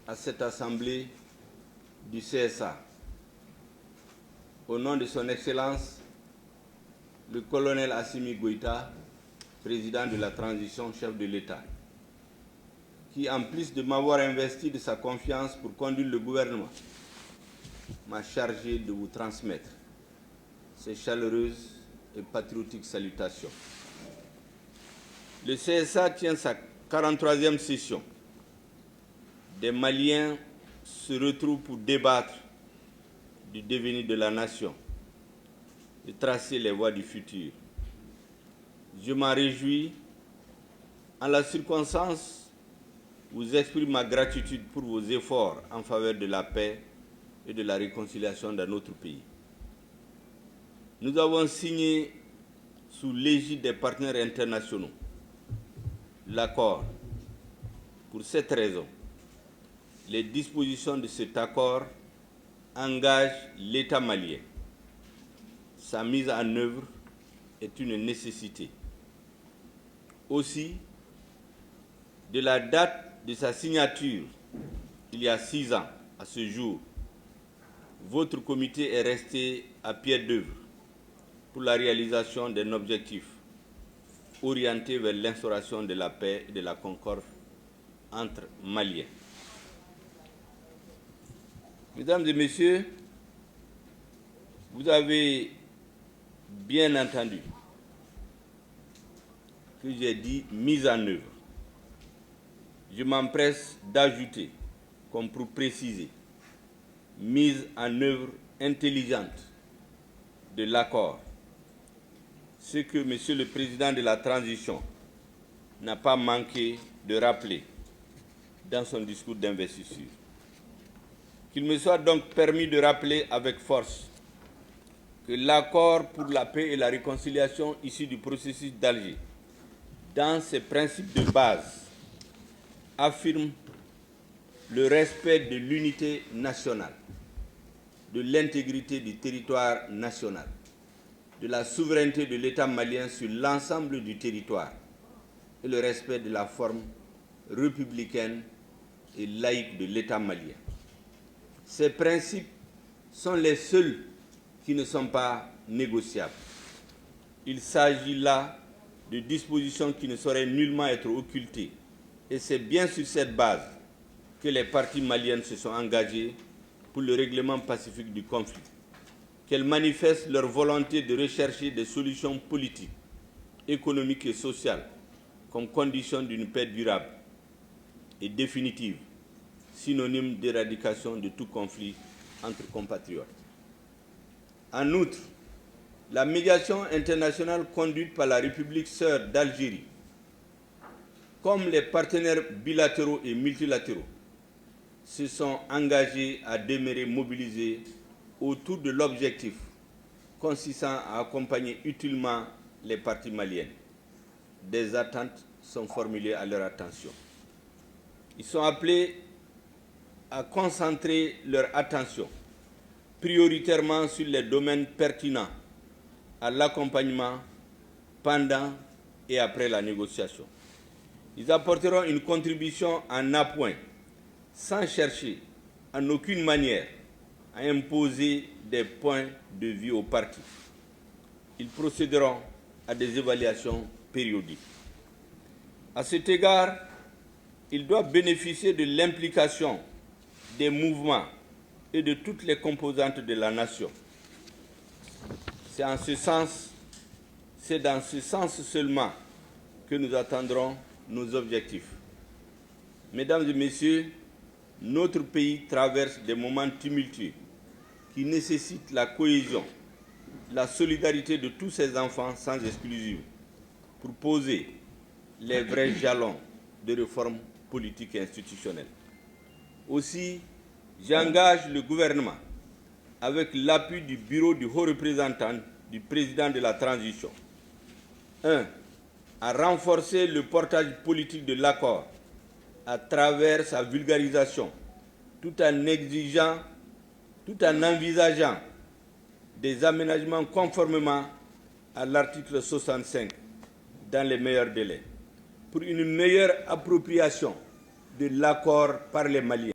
à cette assemblée du CSA. Au nom de son Excellence, le colonel Assimi Goïta, président de la transition, chef de l'État, qui, en plus de m'avoir investi de sa confiance pour conduire le gouvernement, m'a chargé de vous transmettre ces chaleureuses et patriotiques salutations. Le CSA tient sa 43e session. Des Maliens se retrouvent pour débattre du devenir de la nation et tracer les voies du futur. Je m'en réjouis. En la circonstance, vous exprime ma gratitude pour vos efforts en faveur de la paix et de la réconciliation dans notre pays. Nous avons signé sous l'égide des partenaires internationaux l'accord. Pour cette raison, les dispositions de cet accord engagent l'État malien. Sa mise en œuvre est une nécessité. Aussi, de la date de sa signature, il y a 6 ans, à ce jour, votre comité est resté à pied d'œuvre pour la réalisation d'un objectif orienté vers l'instauration de la paix et de la concorde entre Maliens. Mesdames et messieurs, vous avez bien entendu que j'ai dit mise en œuvre. Je m'empresse d'ajouter, comme pour préciser, mise en œuvre intelligente de l'accord, ce que Monsieur le Président de la Transition n'a pas manqué de rappeler dans son discours d'investiture. Qu'il me soit donc permis de rappeler avec force que l'accord pour la paix et la réconciliation issu du processus d'Alger, dans ses principes de base, affirme le respect de l'unité nationale, de l'intégrité du territoire national, de la souveraineté de l'État malien sur l'ensemble du territoire et le respect de la forme républicaine et laïque de l'État malien. Ces principes sont les seuls qui ne sont pas négociables. Il s'agit là de dispositions qui ne sauraient nullement être occultées. Et c'est bien sur cette base que les parties maliennes se sont engagées pour le règlement pacifique du conflit, qu'elles manifestent leur volonté de rechercher des solutions politiques, économiques et sociales comme condition d'une paix durable et définitive, synonyme d'éradication de tout conflit entre compatriotes. En outre, la médiation internationale conduite par la République sœur d'Algérie, comme les partenaires bilatéraux et multilatéraux, se sont engagés à demeurer mobilisés autour de l'objectif consistant à accompagner utilement les parties maliennes. Des attentes sont formulées à leur attention. Ils sont appelés à concentrer leur attention prioritairement sur les domaines pertinents à l'accompagnement pendant et après la négociation. Ils apporteront une contribution en appoint, sans chercher en aucune manière à imposer des points de vue aux parties. Ils procéderont à des évaluations périodiques. À cet égard, ils doivent bénéficier de l'implication des mouvements et de toutes les composantes de la nation. C'est dans ce sens seulement que nous atteindrons nos objectifs. Mesdames et messieurs, notre pays traverse des moments tumultueux qui nécessitent la cohésion, la solidarité de tous ses enfants sans exclusive pour poser les vrais jalons de réformes politiques et institutionnelles. Aussi, j'engage le gouvernement, avec l'appui du bureau du haut représentant du président de la transition, 1. à renforcer le portage politique de l'accord à travers sa vulgarisation, tout en envisageant des aménagements conformément à l'article 65 dans les meilleurs délais, pour une meilleure appropriation de l'accord par les Maliens.